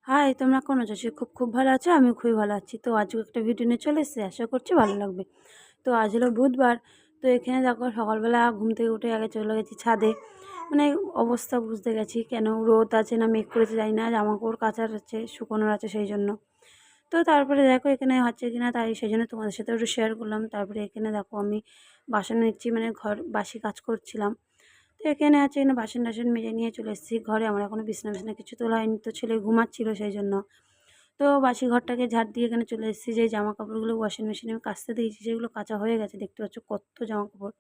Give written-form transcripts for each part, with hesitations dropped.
High, তোমরা কেমন আছো? সে খুব ভালো আছো, আমি খুবই ভালো আছি। তো আজকে একটা ভিডিও নিয়ে চলে এসেছি, আশা করছি ভালো লাগবে। তো আজ হলো বুধবার। তো এখানে দেখো সকালবেলা ঘুম থেকে উঠে আগে চলে গেছি ছাদে। মানে অবস্থা বুঝতে গেছি, কেন রোদ আছে না মেঘ করেছে জানি না, জামা কাপড় কাচার আছে শুকোনোর আছে সেই জন্য। তো তারপরে দেখো এখানে হচ্ছে কিনা, তাই সেই জন্য তোমাদের সাথে একটু শেয়ার করলাম। তারপরে এখানে দেখো আমি বাসন নিচ্ছি, মানে ঘর বাসি কাজ করছিলাম। তো এখানে আছে এখানে বাসন টাসন মেজে নিয়ে চলে এসেছি ঘরে। আমার এখনও বিছনা বিছনা কিছু তোলা হয়নি, তো ছেলে ঘুমাচ্ছিল সেই জন্য। তো বাসি ঘরটাকে ঝাড় দিয়ে এখানে চলে এসেছি। যে জামা কাপড়গুলো ওয়াশিং মেশিনে আমি কাচতে দিয়েছি, সেগুলো কাচা হয়ে গেছে, দেখতে পাচ্ছ কত জামা কাপড়।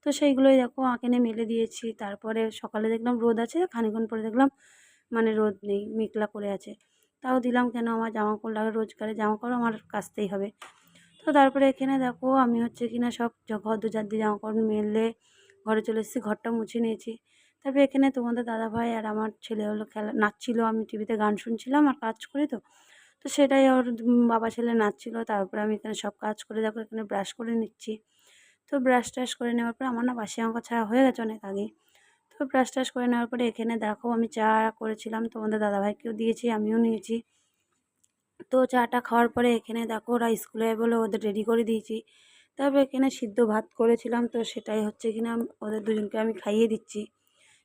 তো সেইগুলোই দেখো আঁকেনে মেলে দিয়েছি। তারপরে সকালে দেখলাম রোদ আছে, খানিকক্ষণ পরে দেখলাম মানে রোদ নেই, মেঘলা করে আছে। তাও দিলাম, কেন আমার জামা কাপড় লাগে, রোজগারে জামা কাপড় আমার কাচতেই হবে। তো তারপরে এখানে দেখো আমি হচ্ছে কিনা সব ঘর দু চার দিয়ে জামা কাপড় মেলে ঘরে চলে এসেছি, ঘরটা মুছে নিয়েছি। তারপরে এখানে তোমাদের দাদাভাই আর আমার ছেলে হলো খেলা নাচছিল, আমি টিভিতে গান শুনছিলাম আর কাজ করি। তো তো সেটাই ওর বাবা ছেলে নাচছিল। তারপরে আমি এখানে সব কাজ করে দেখো এখানে ব্রাশ করে নিচ্ছি। তো ব্রাশ ট্রাশ করে নেওয়ার পরে আমার না বাসি জামা ছাড়া হয়ে গেছে অনেক আগেই। তো ব্রাশ ট্রাশ করে নেওয়ার পরে এখানে দেখো আমি চা করেছিলাম, তোমাদের দাদাভাইকেও দিয়েছি, আমিও নিয়েছি। তো চাটা খাওয়ার পরে এখানে দেখো ওরা স্কুলে বলে ওদের রেডি করে দিয়েছি। তারপর এখানে সিদ্ধ ভাত করেছিলাম, তো সেটাই হচ্ছে কিনা ওদের দুজনকে আমি খাইয়ে দিচ্ছি।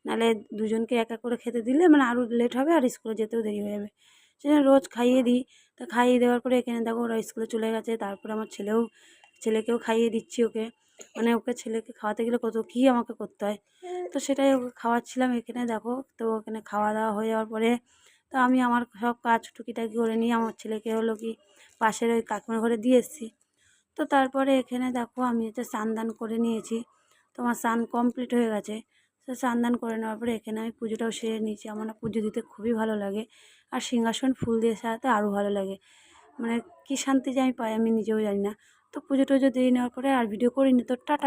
নাহলে দুজনকে এক এক করে খেতে দিলে মানে আরও লেট হবে আর স্কুলে যেতেও দেরি হয়ে যাবে। সেজন্য রোজ খাইয়ে দিই। তা খাইয়ে দেওয়ার পরে এখানে দেখো ওরা স্কুলে চলে গেছে। তারপরে আমার ছেলেকেও খাইয়ে দিচ্ছি ওকে। মানে ওকে ছেলেকে খাওয়াতে গেলে কত কী আমাকে করতে হয়। তো সেটাই ওকে খাওয়াচ্ছিলাম এখানে দেখো। তো ওখানে খাওয়া দাওয়া হয়ে যাওয়ার পরে তো আমি আমার সব কাজ টুকিটাকি করে নিয়ে আমার ছেলেকে হলো কি পাশের ওই কাকিমার ঘরে দিয়ে এসেছি। তো তারপরে এখানে দেখো আমি হচ্ছে স্নান দান করে নিয়েছি। তো আমার স্নান কমপ্লিট হয়ে গেছে। তো স্নান দান করে নেওয়ার পরে এখানে আমি পুজোটাও সেরে নিয়েছি। আমার না পুজো দিতে খুবই ভালো লাগে, আর সিংহাসন ফুল দিয়ে সাজাতে আরও ভালো লাগে। মানে কী শান্তি যে আমি পাই আমি নিজেও জানি না। তো পুজো টুজো দিয়ে নেওয়ার পরে আর ভিডিও করিনি। তো টাটা।